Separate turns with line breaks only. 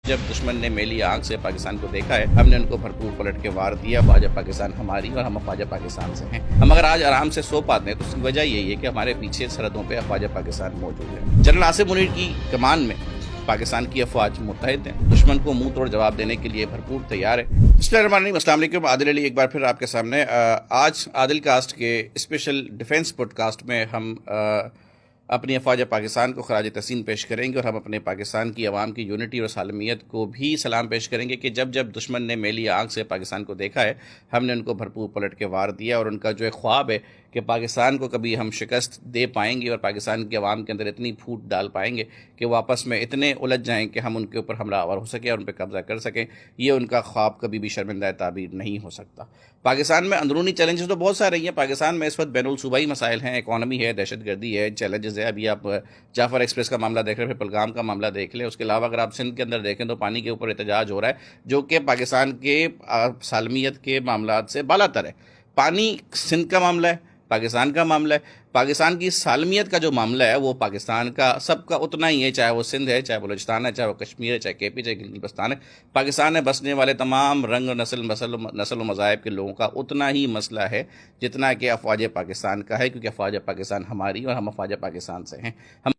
جب دشمن نے میلی آنکھ سے پاکستان کو دیکھا ہے، ہم نے ان کو بھرپور پلٹ کے وار دیا۔ افواج پاکستان ہماری اور ہم افواج پاکستان سے ہیں۔ ہم اگر آج آرام سے سو پاتے ہیں تو اس کی وجہ یہی ہے کہ ہمارے پیچھے سرحدوں پہ افواج پاکستان موجود ہے۔ جنرل آصف منیر کی کمان میں پاکستان کی افواج متحد ہیں، دشمن کو منہ توڑ جواب دینے کے لیے بھرپور تیار ہے۔ بسم اللہ الرحمن الرحیم۔ السلام علیکم، عادل علی ایک بار پھر آپ کے سامنے۔ آج عادل کاسٹ کے اسپیشل ڈیفنس پوڈ کاسٹ میں ہم اپنی افواج پاکستان کو خراج تحسین پیش کریں گے، اور ہم اپنے پاکستان کی عوام کی یونٹی اور سالمیت کو بھی سلام پیش کریں گے کہ جب دشمن نے میلی آنکھ سے پاکستان کو دیکھا ہے، ہم نے ان کو بھرپور پلٹ کے وار دیا، اور ان کا جو ایک خواب ہے کہ پاکستان کو کبھی ہم شکست دے پائیں گے اور پاکستان کی عوام کے اندر اتنی پھوٹ ڈال پائیں گے کہ وہ آپس میں اتنے الجھ جائیں کہ ہم ان کے اوپر حملہ آور ہو سکے اور ان پہ قبضہ کر سکیں، یہ ان کا خواب کبھی بھی شرمندہ تعبیر نہیں ہو سکتا۔ پاکستان میں اندرونی چیلنجز تو بہت سارے ہیں۔ پاکستان میں اس وقت بین الصوبائی مسائل ہیں، اکانومی ہے، دہشت گردی ہے، چیلنجز ہے۔ ابھی آپ جعفر ایکسپریس کا معاملہ دیکھ رہے ہیں، پھر پہلگام کا معاملہ دیکھ لیں۔ اس کے علاوہ اگر آپ سندھ کے اندر دیکھیں تو پانی کے اوپر احتجاج ہو رہا ہے، جو کہ پاکستان کے سالمیت کے معاملات سے بالا تر ہے۔ پانی سندھ کا معاملہ ہے، پاکستان کا معاملہ ہے۔ پاکستان کی سالمیت کا جو معاملہ ہے وہ پاکستان کا سب کا اتنا ہی ہے، چاہے وہ سندھ ہے، چاہے بلوچستان ہے، چاہے وہ کشمیر ہے، چاہے کے پی، چاہے گلگت بلتستان ہے۔ پاکستان میں بسنے والے تمام رنگ، نسل و مذاہب کے لوگوں کا اتنا ہی مسئلہ ہے جتنا کہ افواج پاکستان کا ہے، کیونکہ افواج پاکستان ہماری اور ہم افواج پاکستان سے ہیں۔ ہم